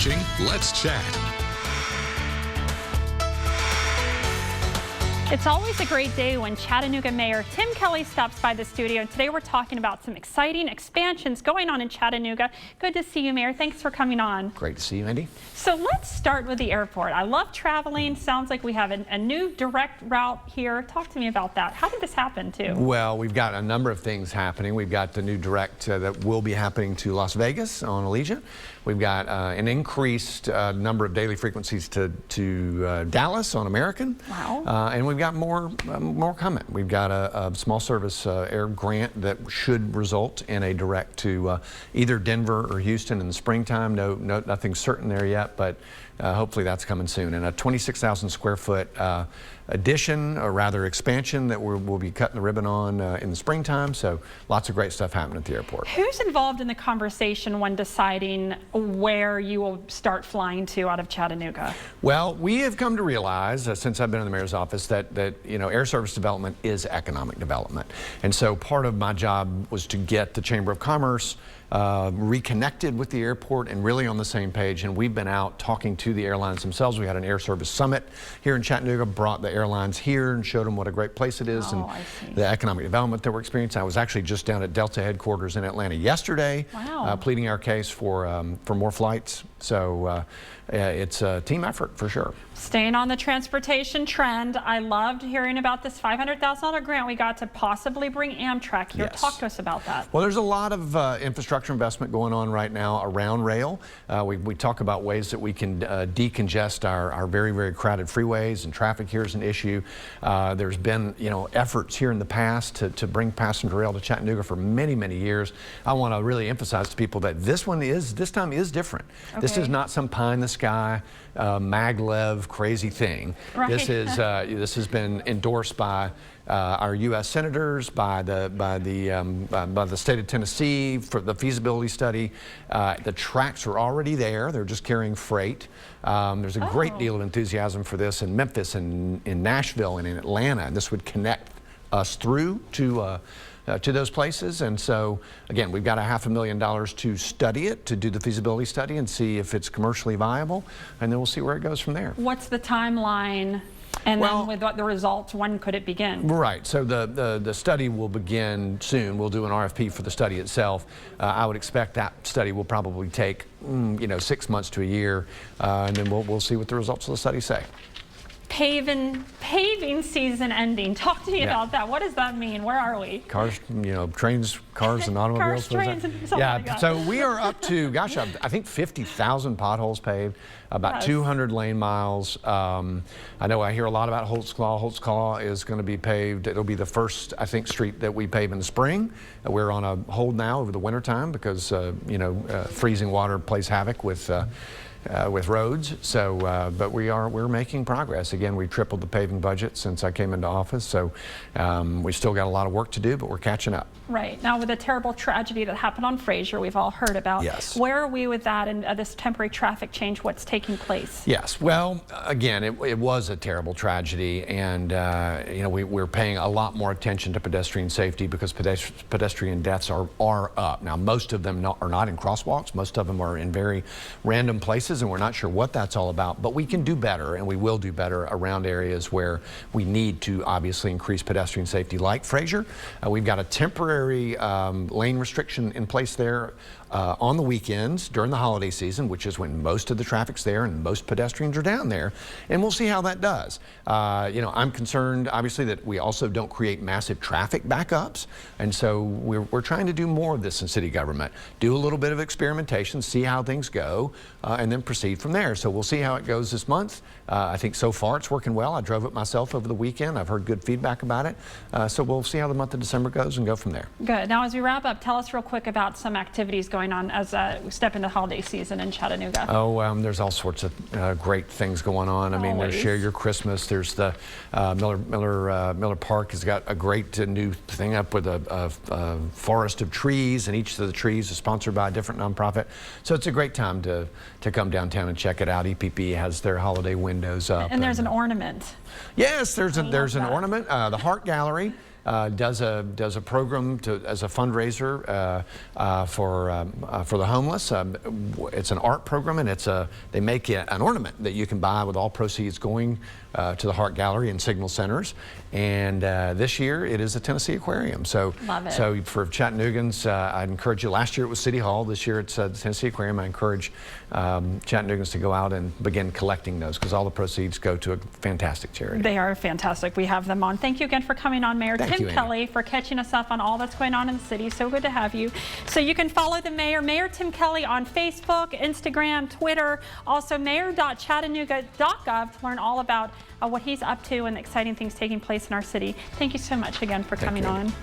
watching Let's Chat. It's always a great day when Chattanooga Mayor Tim Kelly stops by the studio. Today we're talking about some exciting expansions going on in Chattanooga. Good to see you, Mayor. Thanks for coming on. Great to see you, Andy. So let's start with the airport. I love traveling. Sounds like we have a new direct route here. Talk to me about that. How did this happen, too? Well, we've got a number of things happening. We've got the new direct that will be happening to Las Vegas on Allegiant. We've got an increased number of daily frequencies to Dallas on American. Wow. And we've got more coming. We've got a small service air grant that should result in a direct to either Denver or Houston in the springtime. Nothing certain there yet, but hopefully that's coming soon. And a 26,000 square foot addition, or rather expansion, that we'll be cutting the ribbon on in the springtime. So lots of great stuff happening at the airport. Who's involved in the conversation when deciding where you will start flying to out of Chattanooga? Well, we have come to realize since I've been in the mayor's office that air service development is economic development. And so part of my job was to get the Chamber of Commerce reconnected with the airport and really on the same page. And we've been out talking to the airlines themselves. We had an air service summit here in Chattanooga, brought the airlines here and showed them what a great place it is and the economic development that we're experiencing. I was actually just down at Delta headquarters in Atlanta yesterday, pleading our case for more flights. So it's a team effort for sure. Staying on the transportation trend, I loved hearing about this $500,000 grant we got to possibly bring Amtrak here. Yes. Talk to us about that. Well, there's a lot of infrastructure investment going on right now around rail. We talk about ways that we can decongest our very, very crowded freeways, and traffic here is an issue. There's been efforts here in the past to bring passenger rail to Chattanooga for many, many years. I want to really emphasize to people that this time is different. Okay. This is not some pie in the sky maglev crazy thing. Right. This has been endorsed by our U.S. senators, by the state of Tennessee for the feasibility study. The tracks are already there; they're just carrying freight. There's a great deal of enthusiasm for this in Memphis and in Nashville and in Atlanta. And this would connect us through to those places. And so again, we've got $500,000 to study it, to do the feasibility study and see if it's commercially viable, and then we'll see where it goes from there. What's the timeline? And then with the results, when could it begin? Right. So the study will begin soon. We'll do an RFP for the study itself. I would expect that study will probably take 6 months to a year, and then we'll see what the results of the study say. Paving season ending. Talk to me about that. What does that mean? Where are we? Cars, trains, cars, and automobiles. Cars, trains, and something like that. So we are up to, gosh, I think 50,000 potholes paved, about 200 lane miles. I know I hear a lot about Holt's Claw. Holt's Claw is going to be paved. It'll be the first, I think, street that we pave in the spring. We're on a hold now over the winter time because, freezing water plays havoc with roads. So, but we're making progress. Again, we tripled the paving budget since I came into office. So we still got a lot of work to do, but we're catching up. Right. Now, with the terrible tragedy that happened on Fraser, we've all heard about. Yes. Where are we with that and this temporary traffic change? What's taking place? Yes. Well, again, it was a terrible tragedy, and we're paying a lot more attention to pedestrian safety because pedestrian deaths are up. Now, most of them are not in crosswalks. Most of them are in very random places, and we're not sure what that's all about. But we can do better, and we will do better around areas where we need to obviously increase pedestrian safety, like Fraser. We've got a temporary lane restriction in place there on the weekends during the holiday season, which is when most of the traffic's there and most pedestrians are down there, and we'll see how that does. I'm concerned, obviously, that we also don't create massive traffic backups, and so we're trying to do more of this in city government. Do a little bit of experimentation, see how things go, and then proceed from there. So we'll see how it goes this month. I think so far it's working well. I drove it myself over the weekend. I've heard good feedback about it. So we'll see how the month of December goes and go from there. Good. Now, as we wrap up, tell us real quick about some activities going on as we step into holiday season in Chattanooga. There's all sorts of great things going on. I mean, there's Share Your Christmas. There's the Miller Park has got a great new thing up with a forest of trees, and each of the trees is sponsored by a different nonprofit. So it's a great time to come downtown and check it out. EPP has their holiday windows up. And there's an ornament. Yes, there's an ornament. The Heart Gallery does a program as a fundraiser for the homeless. It's an art program, and they make an ornament that you can buy with all proceeds going to the Hart Gallery and Signal Centers. And this year it is a Tennessee Aquarium. So, love it. So for Chattanoogans, I'd encourage you. Last year it was City Hall. This year it's the Tennessee Aquarium. I encourage Chattanoogans to go out and begin collecting those, because all the proceeds go to a fantastic charity. They are fantastic. We have them on. Thank you again for coming on, Mayor Tim Kelly, for catching us up on all that's going on in the city. So good to have you. So you can follow the mayor, Mayor Tim Kelly, on Facebook, Instagram, Twitter, also mayor.chattanooga.gov to learn all about what he's up to and the exciting things taking place in our city. Thank you so much again for coming on.